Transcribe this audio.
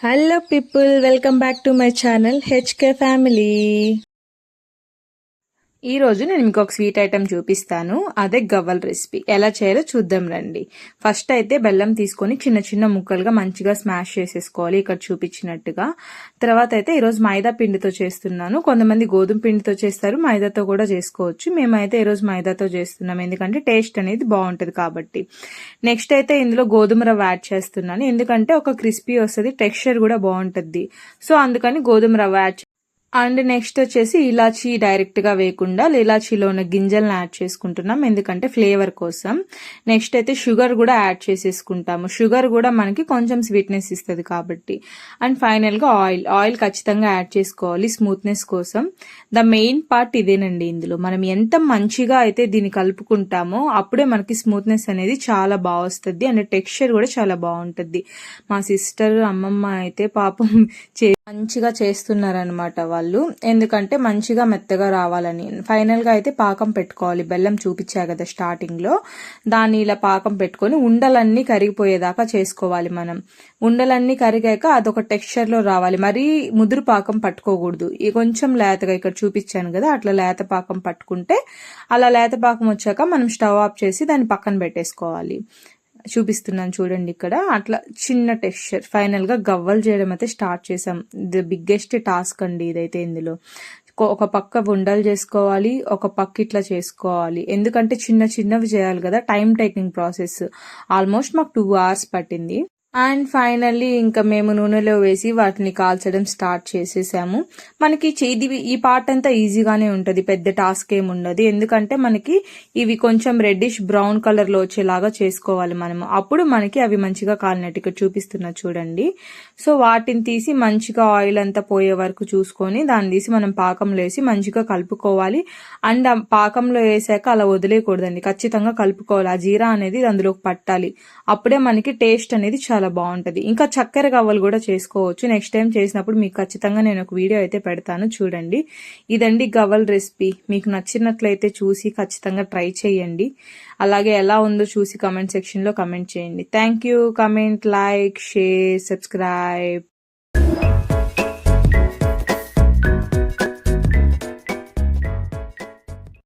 Hello people, welcome back to my channel HK family. ఈ రోజు నేను మీకు ఒక స్వీట్ ఐటెం చూపిస్తాను. అదే గవ్వల్ రెసిపీ. ఎలా చేయాలో చూద్దాం రండి. ఫస్ట్ అయితే బెల్లం తీసుకొని చిన్న చిన్న ముక్కలుగా మంచిగా స్మాష్ చేసేసుకోవాలి ఇక్కడ చూపించినట్టుగా. తర్వాత అయితే ఈరోజు మైదా పిండితో చేస్తున్నాను. కొంతమంది గోధుమ పిండితో చేస్తారు, మైదాతో కూడా చేసుకోవచ్చు. మేమైతే ఈరోజు మైదాతో చేస్తున్నాం, ఎందుకంటే టేస్ట్ అనేది బాగుంటుంది కాబట్టి. నెక్స్ట్ అయితే ఇందులో గోధుమ రవ్వ యాడ్ చేస్తున్నాను, ఎందుకంటే ఒక క్రిస్పీ వస్తుంది, టెక్స్చర్ కూడా బాగుంటుంది. సో అందుకని గోధుమ రవ్వ యాడ్. అండ్ నెక్స్ట్ వచ్చేసి ఇలాచీ డైరెక్ట్ గా వేయకుండా ఇలాచీలో ఉన్న గింజలను యాడ్ చేసుకుంటున్నాం, ఎందుకంటే ఫ్లేవర్ కోసం. నెక్స్ట్ అయితే షుగర్ కూడా యాడ్ చేసేసుకుంటాము. షుగర్ కూడా మనకి కొంచెం స్వీట్నెస్ ఇస్తుంది కాబట్టి. అండ్ ఫైనల్ గా ఆయిల్ ఖచ్చితంగా యాడ్ చేసుకోవాలి స్మూత్నెస్ కోసం. ద మెయిన్ పార్ట్ ఇదేనండి. ఇందులో మనం ఎంత మంచిగా అయితే దీన్ని కలుపుకుంటామో అప్పుడే మనకి స్మూత్నెస్ అనేది చాలా బాగా వస్తుంది, అండ్ టెక్స్చర్ కూడా చాలా బాగుంటుంది. మా సిస్టర్ అమ్మమ్మ అయితే పాపం మంచిగా చేస్తున్నారనమాట వాళ్ళు, ఎందుకంటే మంచిగా మెత్తగా రావాలని. ఫైనల్ గా అయితే పాకం పెట్టుకోవాలి. బెల్లం చూపించా కదా స్టార్టింగ్ లో, దాన్ని ఇలా పాకం పెట్టుకొని ఉండలన్నీ కరిగిపోయేదాకా చేసుకోవాలి మనం. ఉండలన్నీ కరిగాక అదొక టెక్స్చర్ లో రావాలి, మరీ ముదురు పాకం పట్టుకోకూడదు. కొంచెం లేతగా ఇక్కడ చూపించాను కదా, అట్లా లేత పాకం పట్టుకుంటే, అలా లేత పాకం వచ్చాక మనం స్టవ్ ఆఫ్ చేసి దాన్ని పక్కన పెట్టేసుకోవాలి. చూపిస్తున్నాను చూడండి ఇక్కడ, అట్లా చిన్న టెక్స్చర్. ఫైనల్ గా గవ్వలు చేయడం అయితే స్టార్ట్ చేసాం. ది బిగ్గెస్ట్ టాస్క్ అండి ఇదైతే. ఇందులో ఒక పక్క ఉండలు చేసుకోవాలి, ఒక పక్క ఇట్లా చేసుకోవాలి, ఎందుకంటే చిన్న చిన్నవి చేయాలి కదా. Time taking process. ఆల్మోస్ట్ మాకు 2 hours పట్టింది. అండ్ ఫైనల్లీ ఇంకా మేము నూనెలో వేసి వాటిని కాల్చడం స్టార్ట్ చేసేసాము. మనకి ఈ పార్ట్ అంతా ఈజీగానే ఉంటుంది, పెద్ద టాస్క్ ఏమి ఉండదు, ఎందుకంటే మనకి ఇవి కొంచెం రెడ్డిష్ బ్రౌన్ కలర్ లో వచ్చేలాగా చేసుకోవాలి మనము. అప్పుడు మనకి అవి మంచిగా కాలినట్టు ఇక్కడ చూపిస్తున్నా చూడండి. సో వాటిని తీసి మంచిగా ఆయిల్ అంతా పోయే వరకు చూసుకొని దాన్ని తీసి మనం పాకంలో వేసి మంచిగా కలుపుకోవాలి. అండ్ ఆ పాకంలో వేసాక అలా వదిలేయకూడదండి, ఖచ్చితంగా కలుపుకోవాలి. ఆ జీరా అనేది అందులోకి పట్టాలి, అప్పుడే మనకి టేస్ట్ అనేది చాలా బాగుంటది. ఇంకా చక్కెర గవ్వలు కూడా చేసుకోవచ్చు. నెక్స్ట్ టైం చేసినప్పుడు మీకు ఖచ్చితంగా నేను ఒక వీడియో అయితే పెడతాను, చూడండి. ఇదండి గవ్వల్ రెసిపీ. మీకు నచ్చినట్లయితే చూసి ఖచ్చితంగా ట్రై చేయండి. అలాగే ఎలా ఉందో చూసి కమెంట్ సెక్షన్ లో కమెంట్ చేయండి. Thank you. Comment, like, share, subscribe.